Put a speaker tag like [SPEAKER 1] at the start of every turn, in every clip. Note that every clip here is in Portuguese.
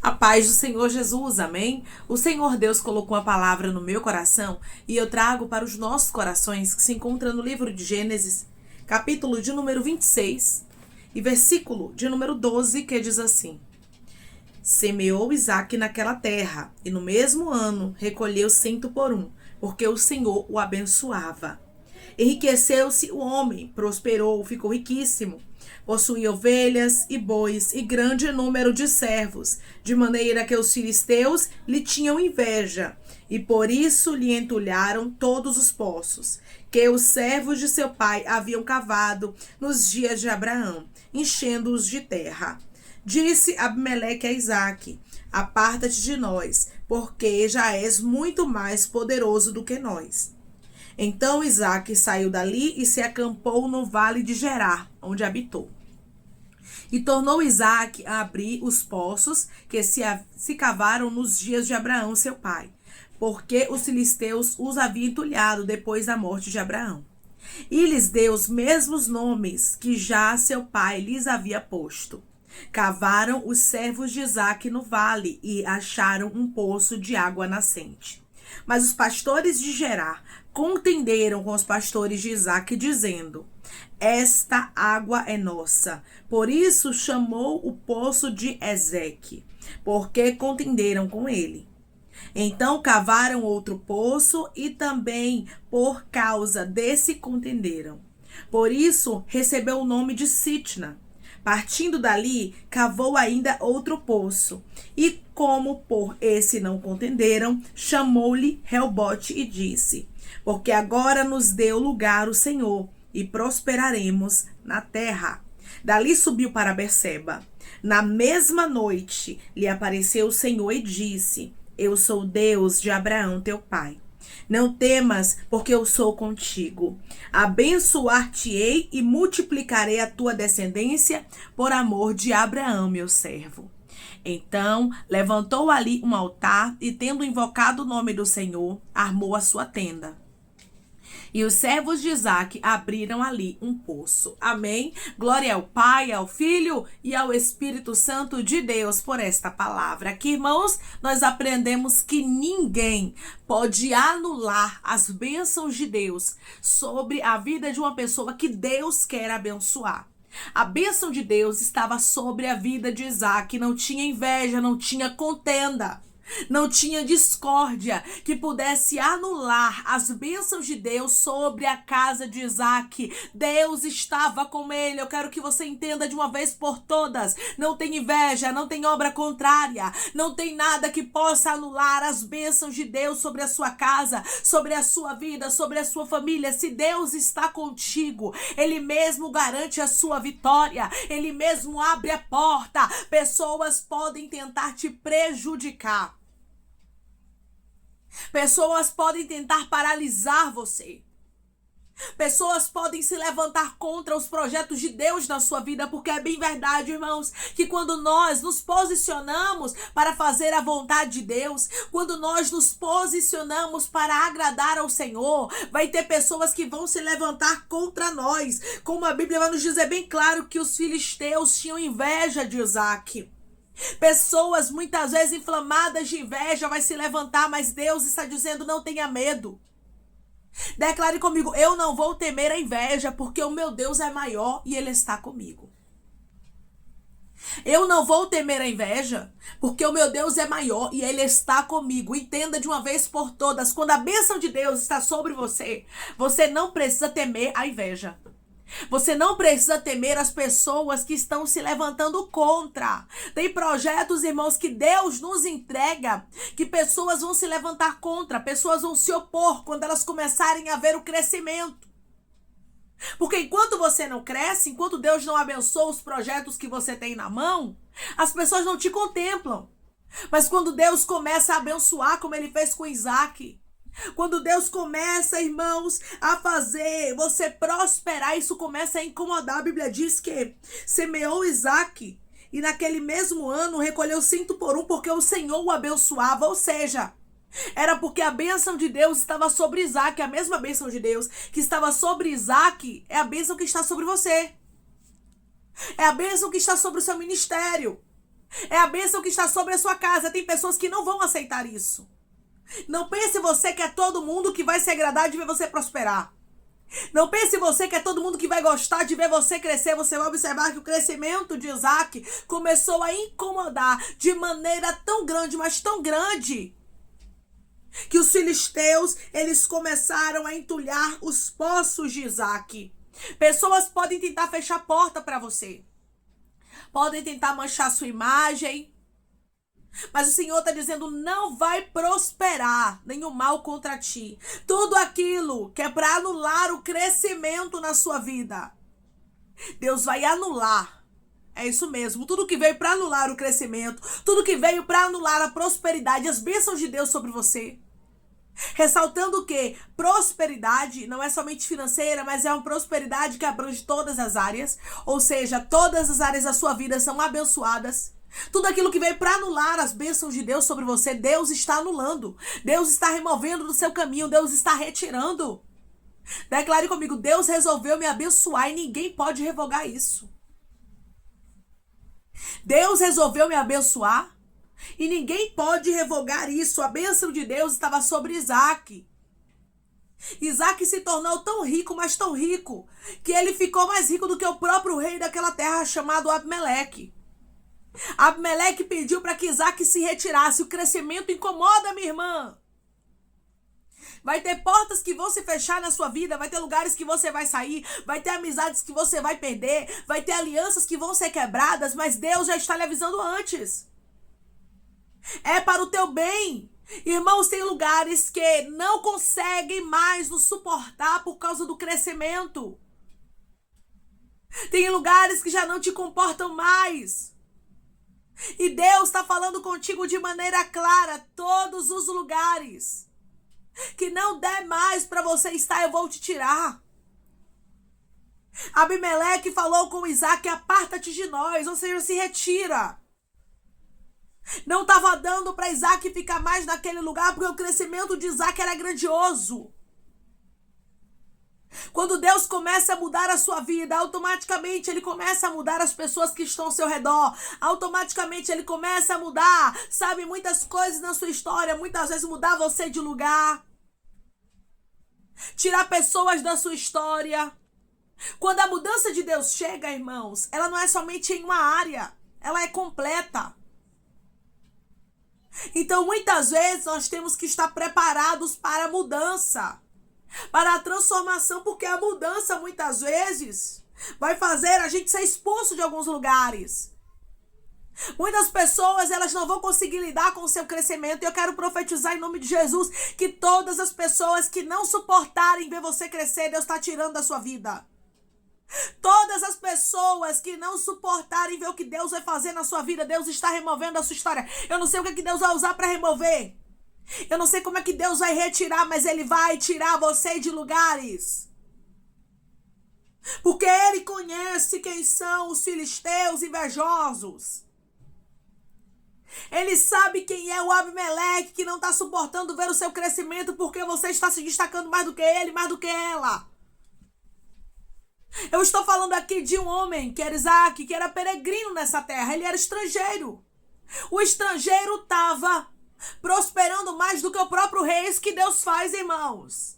[SPEAKER 1] A paz do Senhor Jesus, amém? O Senhor Deus colocou a palavra no meu coração e eu trago para os nossos corações, que se encontra no livro de Gênesis, capítulo de número 26 e versículo de número 12, que diz assim: Semeou Isaque naquela terra, e no mesmo ano recolheu 100 por um, porque o Senhor o abençoava. Enriqueceu-se o homem, prosperou, ficou riquíssimo. Possuía ovelhas e bois e grande número de servos, de maneira que os filisteus lhe tinham inveja, e por isso lhe entulharam todos os poços, que os servos de seu pai haviam cavado nos dias de Abraão, enchendo-os de terra. Disse Abimeleque a Isaque: Aparta-te de nós, porque já és muito mais poderoso do que nós. Então Isaque saiu dali e se acampou no vale de Gerar, onde habitou. E tornou Isaque a abrir os poços que se cavaram nos dias de Abraão, seu pai, porque os filisteus os haviam entulhado depois da morte de Abraão. E lhes deu os mesmos nomes que já seu pai lhes havia posto. Cavaram os servos de Isaque no vale e acharam um poço de água nascente. Mas os pastores de Gerar contenderam com os pastores de Isaque, dizendo: Esta água é nossa. Por isso chamou o poço de Ezeque, porque contenderam com ele. Então cavaram outro poço e também por causa desse contenderam. Por isso recebeu o nome de Sitna. Partindo dali, cavou ainda outro poço, e como por esse não contenderam, chamou-lhe Reobote e disse: Porque agora nos deu lugar o Senhor, e prosperaremos na terra. Dali subiu para Berseba. Na mesma noite lhe apareceu o Senhor e disse: Eu sou Deus de Abraão teu pai. Não temas, porque eu sou contigo. Abençoar-te-ei e multiplicarei a tua descendência por amor de Abraão, meu servo. Então levantou ali um altar e, tendo invocado o nome do Senhor, armou a sua tenda. E os servos de Isaque abriram ali um poço. Amém? Glória ao Pai, ao Filho e ao Espírito Santo de Deus por esta palavra. Aqui, irmãos, nós aprendemos que ninguém pode anular as bênçãos de Deus sobre a vida de uma pessoa que Deus quer abençoar. A bênção de Deus estava sobre a vida de Isaque. Não tinha inveja, não tinha contenda. Não tinha discórdia que pudesse anular as bênçãos de Deus sobre a casa de Isaque. Deus estava com ele. Eu quero que você entenda de uma vez por todas. Não tem inveja, não tem obra contrária, não tem nada que possa anular as bênçãos de Deus sobre a sua casa, sobre a sua vida, sobre a sua família. Se Deus está contigo, Ele mesmo garante a sua vitória. Ele mesmo abre a porta. Pessoas podem tentar te prejudicar. Pessoas podem tentar paralisar você. Pessoas podem se levantar contra os projetos de Deus na sua vida, porque é bem verdade, irmãos, que quando nós nos posicionamos para fazer a vontade de Deus, quando nós nos posicionamos para agradar ao Senhor, vai ter pessoas que vão se levantar contra nós. Como a Bíblia vai nos dizer bem claro que os filisteus tinham inveja de Isaque. Pessoas muitas vezes inflamadas de inveja vai se levantar, mas Deus está dizendo: não tenha medo. Declare comigo: eu não vou temer a inveja, porque o meu Deus é maior e Ele está comigo. Eu não vou temer a inveja, porque o meu Deus é maior e Ele está comigo. Entenda de uma vez por todas: quando a bênção de Deus está sobre você, você não precisa temer a inveja. Você não precisa temer as pessoas que estão se levantando contra. Tem projetos, irmãos, que Deus nos entrega, que pessoas vão se levantar contra, pessoas vão se opor quando elas começarem a ver o crescimento. Porque enquanto você não cresce, enquanto Deus não abençoa os projetos que você tem na mão, as pessoas não te contemplam. Mas quando Deus começa a abençoar, como Ele fez com Isaque, quando Deus começa, irmãos, a fazer você prosperar, isso começa a incomodar. A Bíblia diz que semeou Isaque e naquele mesmo ano recolheu 100 por um, porque o Senhor o abençoava. Ou seja, era porque a bênção de Deus estava sobre Isaque. A mesma bênção de Deus que estava sobre Isaque é a bênção que está sobre você. É a bênção que está sobre o seu ministério. É a bênção que está sobre a sua casa. Tem pessoas que não vão aceitar isso. Não pense você que é todo mundo que vai se agradar de ver você prosperar. Não pense você que é todo mundo que vai gostar de ver você crescer. Você vai observar que o crescimento de Isaac começou a incomodar de maneira tão grande, mas tão grande, que os filisteus, eles começaram a entulhar os poços de Isaac. Pessoas podem tentar fechar a porta para você. Podem tentar manchar sua imagem. Mas o Senhor está dizendo, não vai prosperar nenhum mal contra ti. Tudo aquilo que é para anular o crescimento na sua vida, Deus vai anular. É isso mesmo, tudo que veio para anular o crescimento, tudo que veio para anular a prosperidade, as bênçãos de Deus sobre você. Ressaltando que prosperidade não é somente financeira, mas é uma prosperidade que abrange todas as áreas. Ou seja, todas as áreas da sua vida são abençoadas. Tudo aquilo que veio para anular as bênçãos de Deus sobre você, Deus está anulando. Deus está removendo do seu caminho, Deus está retirando. Declare comigo, Deus resolveu me abençoar e ninguém pode revogar isso. Deus resolveu me abençoar e ninguém pode revogar isso. A bênção de Deus estava sobre Isaac. Isaac se tornou tão rico, mas tão rico, que ele ficou mais rico do que o próprio rei daquela terra chamado Abimeleque. Abimeleque pediu para que Isaac se retirasse. O crescimento incomoda, minha irmã. Vai ter portas que vão se fechar na sua vida, vai ter lugares que você vai sair, vai ter amizades que você vai perder, vai ter alianças que vão ser quebradas, mas Deus já está lhe avisando antes. É para o teu bem. Irmãos, tem lugares que não conseguem mais nos suportar por causa do crescimento. Tem lugares que já não te comportam mais. E Deus está falando contigo de maneira clara, todos os lugares que não der mais para você estar, eu vou te tirar. Abimeleque falou com Isaac, aparta-te de nós, ou seja, se retira. Não estava dando para Isaac ficar mais naquele lugar, porque o crescimento de Isaac era grandioso. Quando Deus começa a mudar a sua vida, automaticamente Ele começa a mudar as pessoas que estão ao seu redor. Automaticamente Ele começa a mudar, sabe, muitas coisas na sua história. Muitas vezes mudar você de lugar. Tirar pessoas da sua história. Quando a mudança de Deus chega, irmãos, ela não é somente em uma área. Ela é completa. Então, muitas vezes, nós temos que estar preparados para a mudança. Para a transformação, porque a mudança muitas vezes vai fazer a gente ser expulso de alguns lugares. Muitas pessoas, elas não vão conseguir lidar com o seu crescimento. E eu quero profetizar em nome de Jesus que todas as pessoas que não suportarem ver você crescer, Deus está tirando da sua vida. Todas as pessoas que não suportarem ver o que Deus vai fazer na sua vida, Deus está removendo a sua história. Eu não sei o que Deus vai usar para remover. Eu não sei como é que Deus vai retirar, mas Ele vai tirar você de lugares. Porque Ele conhece quem são os filisteus invejosos. Ele sabe quem é o Abimeleque que não está suportando ver o seu crescimento porque você está se destacando mais do que ele, mais do que ela. Eu estou falando aqui de um homem que era Isaac, que era peregrino nessa terra. Ele era estrangeiro. O estrangeiro estava prosperando mais do que o próprio rei. É isso que Deus faz, irmãos.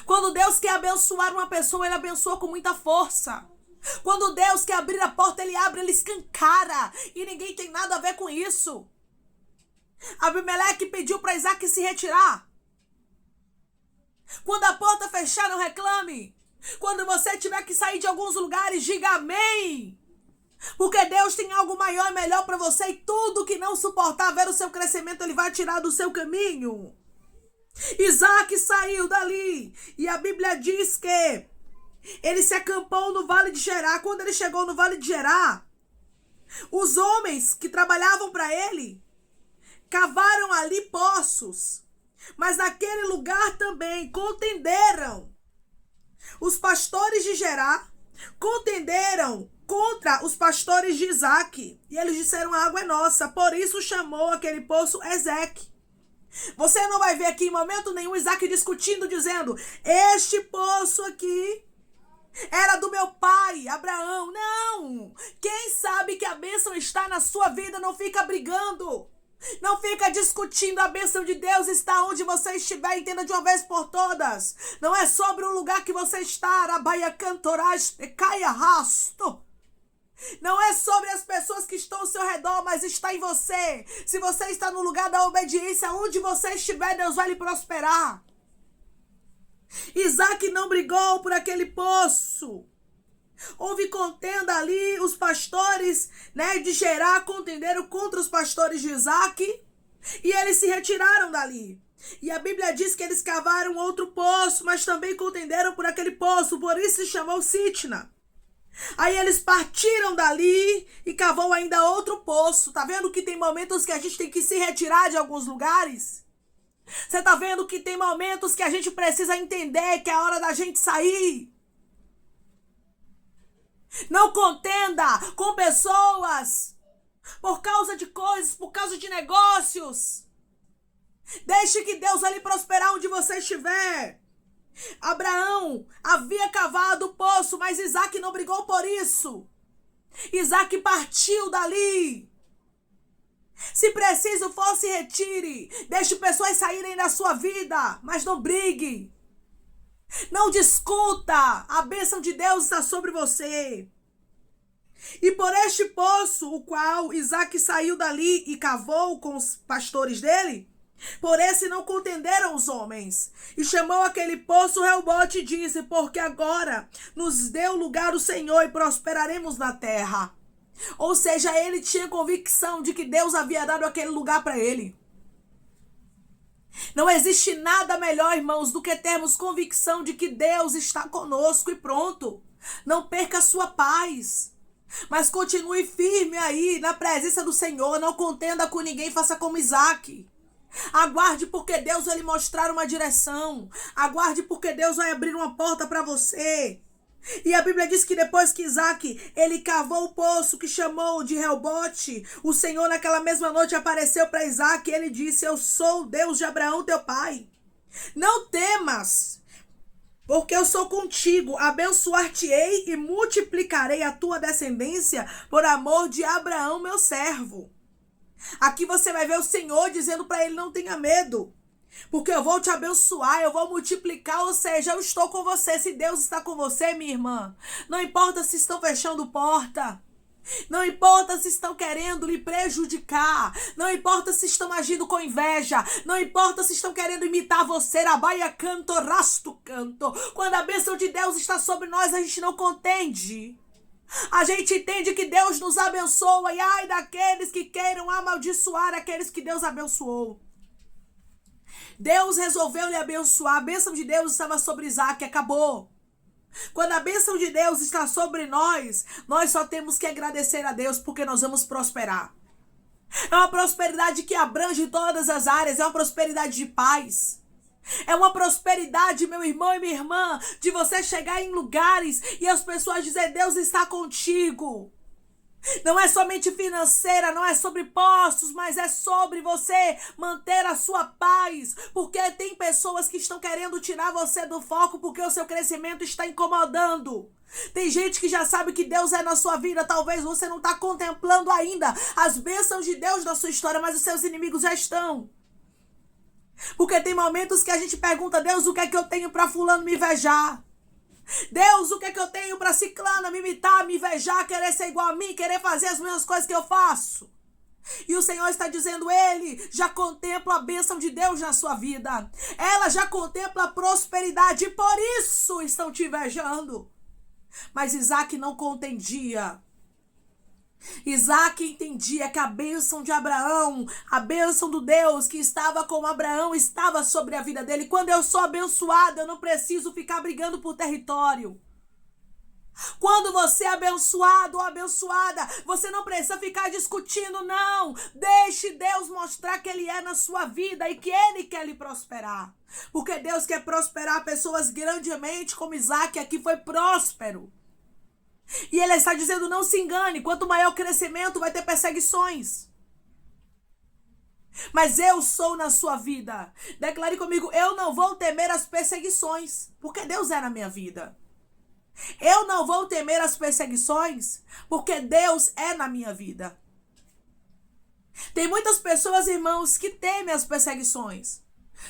[SPEAKER 1] Quando Deus quer abençoar uma pessoa, Ele abençoa com muita força. Quando Deus quer abrir a porta, Ele abre, Ele escancara. E ninguém tem nada a ver com isso. Abimeleque pediu para Isaac se retirar. Quando a porta fechar, não reclame. Quando você tiver que sair de alguns lugares, diga amém. Porque Deus tem algo maior e melhor para você. E tudo que não suportar ver o seu crescimento, Ele vai tirar do seu caminho. Isaac saiu dali. E a Bíblia diz que ele se acampou no Vale de Gerá. Quando ele chegou no Vale de Gerá, os homens que trabalhavam para ele cavaram ali poços. Mas naquele lugar também contenderam. Os pastores de Gerá contenderam contra os pastores de Isaac. E eles disseram, a água é nossa. Por isso chamou aquele poço Ezeque. Você não vai ver aqui em momento nenhum Isaac discutindo, dizendo, este poço aqui Era do meu pai, Abraão. Não! Quem sabe que a bênção está na sua vida, não fica brigando. Não fica discutindo, a bênção de Deus está onde você estiver, entenda de uma vez por todas. Não é sobre o lugar que você está, Arabaia cantoras, caia rasto. Não é sobre as pessoas que estão ao seu redor, mas está em você. Se você está no lugar da obediência, onde você estiver, Deus vai lhe prosperar. Isaac não brigou por aquele poço. Houve contenda ali, os pastores, de Gerar contenderam contra os pastores de Isaac e eles se retiraram dali. E a Bíblia diz que eles cavaram outro poço, mas também contenderam por aquele poço, por isso se chamou Sitna. Aí eles partiram dali e cavou ainda outro poço. Tá vendo que tem momentos que a gente tem que se retirar de alguns lugares? Você tá vendo que tem momentos que a gente precisa entender que é a hora da gente sair? Não contenda com pessoas por causa de coisas, por causa de negócios. Deixe que Deus vai lhe prosperar onde você estiver. Abraão havia cavado o poço, mas Isaac não brigou por isso. Isaac partiu dali. Se preciso for, se retire. Deixe pessoas saírem da sua vida, mas não brigue. Não discuta. A bênção de Deus está sobre você. E por este poço, o qual Isaac saiu dali e cavou com os pastores dele, por esse não contenderam os homens. E chamou aquele poço Reobote e disse: porque agora nos deu lugar o Senhor e prosperaremos na terra. Ou seja, ele tinha convicção de que Deus havia dado aquele lugar para ele. Não existe nada melhor, irmãos, do que termos convicção de que Deus está conosco e pronto. Não perca a sua paz, mas continue firme aí na presença do Senhor. Não contenda com ninguém, faça como Isaac. Aguarde porque Deus vai lhe mostrar uma direção. Aguarde porque Deus vai abrir uma porta para você. E a Bíblia diz que depois que Isaac, ele cavou o poço que chamou de Reobote, o Senhor naquela mesma noite apareceu para Isaac e ele disse: eu sou o Deus de Abraão teu pai. Não temas, porque eu sou contigo, abençoar-te-ei e multiplicarei a tua descendência por amor de Abraão meu servo. Aqui você vai ver o Senhor dizendo para ele: não tenha medo, porque eu vou te abençoar, eu vou multiplicar, ou seja, eu estou com você. Se Deus está com você, minha irmã, não importa se estão fechando porta, não importa se estão querendo lhe prejudicar, não importa se estão agindo com inveja, não importa se estão querendo imitar você, rabaia canto, rasto canto. Quando a bênção de Deus está sobre nós, a gente não contende. A gente entende que Deus nos abençoa e ai daqueles que queiram amaldiçoar aqueles que Deus abençoou. Deus resolveu lhe abençoar. A bênção de Deus estava sobre Isaac, acabou. Quando a bênção de Deus está sobre nós, nós só temos que agradecer a Deus porque nós vamos prosperar. É uma prosperidade que abrange todas as áreas, é uma prosperidade de paz. É uma prosperidade, meu irmão e minha irmã, de você chegar em lugares e as pessoas dizerem: Deus está contigo. Não é somente financeira, não é sobre postos, mas é sobre você manter a sua paz. Porque tem pessoas que estão querendo tirar você do foco porque o seu crescimento está incomodando. Tem gente que já sabe que Deus é na sua vida, talvez você não está contemplando ainda as bênçãos de Deus na sua história, mas os seus inimigos já estão. Porque tem momentos que a gente pergunta: Deus, o que é que eu tenho para fulano me invejar? Deus, o que é que eu tenho para ciclana me imitar, me invejar, querer ser igual a mim, querer fazer as mesmas coisas que eu faço? E o Senhor está dizendo: ele já contempla a bênção de Deus na sua vida. Ela já contempla a prosperidade e por isso estão te invejando. Mas Isaac não contendia. Isaac entendia que a bênção de Abraão, a bênção do Deus que estava com Abraão, estava sobre a vida dele. Quando eu sou abençoado, eu não preciso ficar brigando por território. Quando você é abençoado ou abençoada, você não precisa ficar discutindo, não. Deixe Deus mostrar que Ele é na sua vida e que Ele quer lhe prosperar. Porque Deus quer prosperar pessoas grandemente, como Isaac aqui foi próspero. E ele está dizendo: não se engane, quanto maior o crescimento, vai ter perseguições. Mas eu sou na sua vida. Declare comigo: eu não vou temer as perseguições, porque Deus é na minha vida. Eu não vou temer as perseguições, porque Deus é na minha vida. Tem muitas pessoas, irmãos, que temem as perseguições.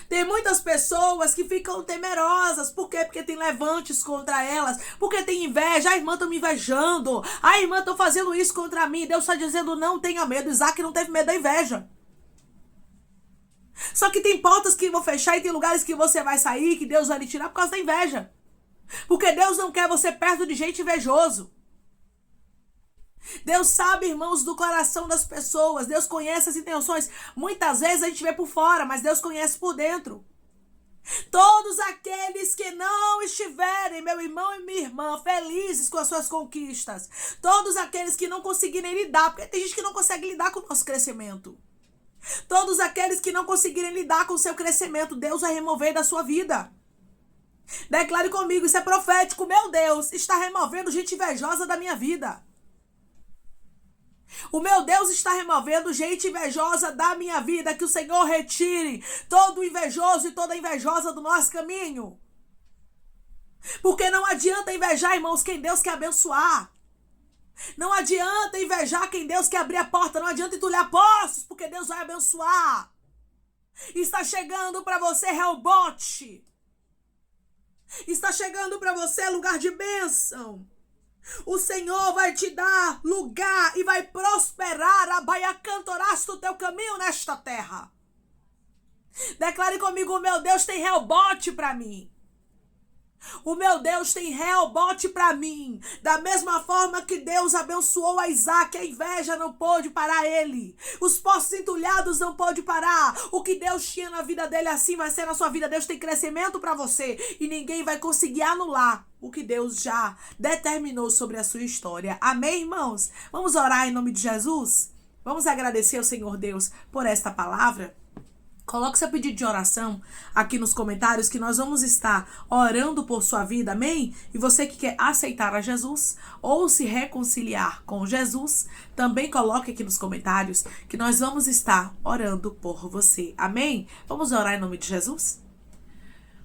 [SPEAKER 1] Tem muitas pessoas que ficam temerosas. Por quê? Porque tem levantes contra elas. Porque tem inveja. A irmã está me invejando. A irmã está fazendo isso contra mim. Deus está dizendo, não tenha medo. Isaac não teve medo da inveja. Só que tem portas que vão fechar e tem lugares que você vai sair, que Deus vai lhe tirar por causa da inveja. Porque Deus não quer você perto de gente invejoso. Deus sabe, irmãos, do coração das pessoas. Deus conhece as intenções. Muitas vezes a gente vê por fora, mas Deus conhece por dentro. Todos aqueles que não estiverem, meu irmão e minha irmã, felizes com as suas conquistas. Todos aqueles que não conseguirem lidar, porque tem gente que não consegue lidar com o nosso crescimento. Todos aqueles que não conseguirem lidar com o seu crescimento, Deus vai remover da sua vida. Declare comigo, isso é profético. Meu Deus está removendo gente invejosa da minha vida. O meu Deus está removendo gente invejosa da minha vida. Que o Senhor retire todo invejoso e toda invejosa do nosso caminho. Porque não adianta invejar, irmãos, quem Deus quer abençoar. Não adianta invejar quem Deus quer abrir a porta. Não adianta entulhar poços, porque Deus vai abençoar. Está chegando para você Reobote. Está chegando para você lugar de bênção. O Senhor vai te dar lugar e vai prosperar, abaiacantoraste o teu caminho nesta terra. Declare comigo, o meu Deus tem Reobote para mim. O meu Deus tem Reobote para mim. Da mesma forma que Deus abençoou a Isaac, a inveja não pôde parar ele. Os poços entulhados não pôde parar. O que Deus tinha na vida dele, assim vai ser na sua vida. Deus tem crescimento para você e ninguém vai conseguir anular o que Deus já determinou sobre a sua história. Amém, irmãos? Vamos orar em nome de Jesus? Vamos agradecer ao Senhor Deus por esta palavra? Coloque seu pedido de oração aqui nos comentários que nós vamos estar orando por sua vida, amém? E você que quer aceitar a Jesus ou se reconciliar com Jesus, também coloque aqui nos comentários que nós vamos estar orando por você, amém? Vamos orar em nome de Jesus?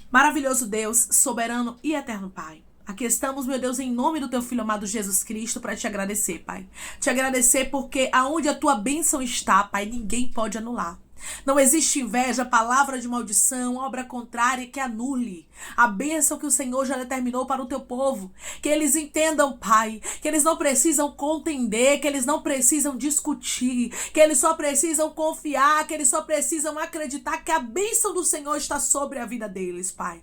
[SPEAKER 1] Maravilhoso Deus, soberano e eterno Pai. Aqui estamos, meu Deus, em nome do teu Filho amado Jesus Cristo, para te agradecer, Pai. Te agradecer porque aonde a tua bênção está, Pai, ninguém pode anular. Não existe inveja, palavra de maldição, obra contrária que anule a bênção que o Senhor já determinou para o teu povo. Que eles entendam, Pai, que eles não precisam contender, que eles não precisam discutir, que eles só precisam confiar, que eles só precisam acreditar que a bênção do Senhor está sobre a vida deles, Pai.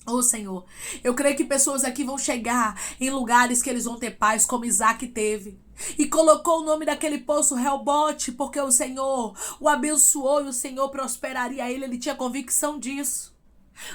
[SPEAKER 1] Oh, Senhor, eu creio que pessoas aqui vão chegar em lugares que eles vão ter paz, como Isaac teve. E colocou o nome daquele poço Reobote, porque o Senhor o abençoou e o Senhor prosperaria ele. Ele tinha convicção disso.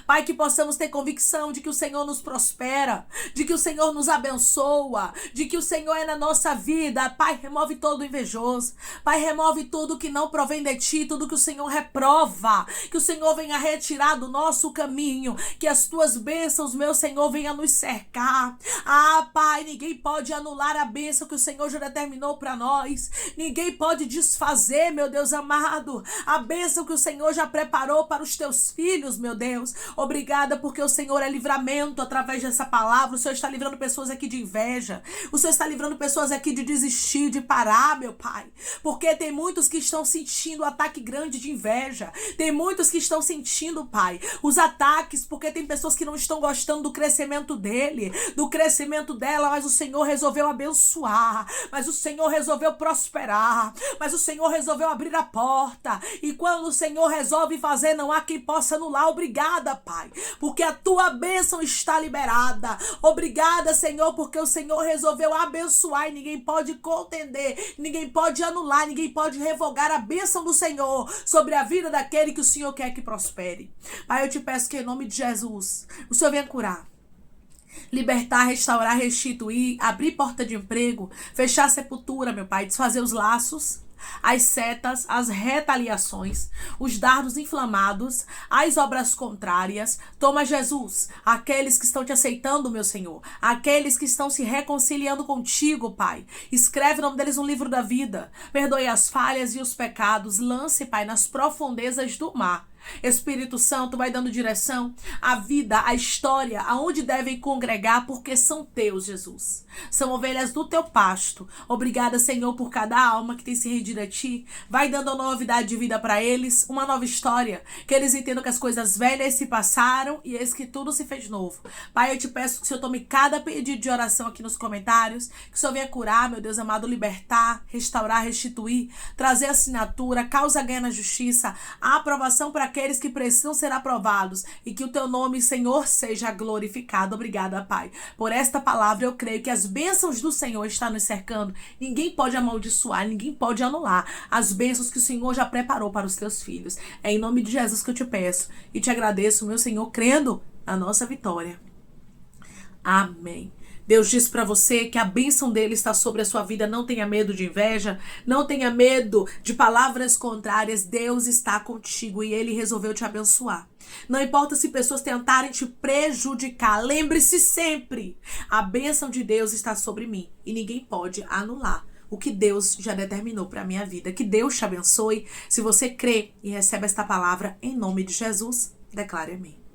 [SPEAKER 1] Pai, que possamos ter convicção de que o Senhor nos prospera, de que o Senhor nos abençoa, de que o Senhor é na nossa vida. Pai, remove todo o invejoso. Pai, remove tudo que não provém de ti, tudo que o Senhor reprova. Que o Senhor venha retirar do nosso caminho, que as tuas bênçãos, meu Senhor, venha nos cercar. Ah, Pai, ninguém pode anular a bênção que o Senhor já determinou para nós. Ninguém pode desfazer, meu Deus amado, a bênção que o Senhor já preparou para os teus filhos, meu Deus. Obrigada porque o Senhor é livramento através dessa palavra. O Senhor está livrando pessoas aqui de inveja. O Senhor está livrando pessoas aqui de desistir, de parar, meu Pai. Porque tem muitos que estão sentindo um ataque grande de inveja. Tem muitos que estão sentindo, Pai, os ataques, porque tem pessoas que não estão gostando do crescimento dele, do crescimento dela, mas o Senhor resolveu abençoar, mas o Senhor resolveu prosperar, mas o Senhor resolveu abrir a porta. E quando o Senhor resolve fazer, não há quem possa anular. Obrigada, Pai, porque a tua bênção está liberada. Obrigada, Senhor, porque o Senhor resolveu abençoar e ninguém pode contender, ninguém pode anular, ninguém pode revogar a bênção do Senhor sobre a vida daquele que o Senhor quer que prospere. Pai, eu te peço que em nome de Jesus, o Senhor venha curar, libertar, restaurar, restituir, abrir porta de emprego, fechar a sepultura, meu Pai, desfazer os laços, as setas, as retaliações, os dardos inflamados, as obras contrárias. Toma, Jesus, aqueles que estão te aceitando, meu Senhor, aqueles que estão se reconciliando contigo, Pai. Escreve o nome deles no livro da vida. Perdoe as falhas e os pecados. Lance, Pai, nas profundezas do mar. Espírito Santo vai dando direção à vida, à história, aonde devem congregar, porque são teus, Jesus. São ovelhas do teu pasto. Obrigada, Senhor, por cada alma que tem se rendido a ti. Vai dando uma novidade de vida para eles, uma nova história. Que eles entendam que as coisas velhas se passaram e eis que tudo se fez novo. Pai, eu te peço que o Senhor tome cada pedido de oração aqui nos comentários. Que o Senhor venha curar, meu Deus amado, libertar, restaurar, restituir, trazer assinatura, causa ganha na justiça, a aprovação para aqueles que precisam ser aprovados. E que o teu nome, Senhor, seja glorificado. Obrigada, Pai. Por esta palavra eu creio que as bênçãos do Senhor estão nos cercando. Ninguém pode amaldiçoar, ninguém pode anular as bênçãos que o Senhor já preparou para os teus filhos. É em nome de Jesus que eu te peço e te agradeço, meu Senhor, crendo na nossa vitória. Amém. Deus diz para você que a bênção dele está sobre a sua vida. Não tenha medo de inveja, não tenha medo de palavras contrárias. Deus está contigo e ele resolveu te abençoar. Não importa se pessoas tentarem te prejudicar, lembre-se sempre, a bênção de Deus está sobre mim e ninguém pode anular o que Deus já determinou para a minha vida. Que Deus te abençoe. Se você crê e recebe esta palavra em nome de Jesus, declare amém.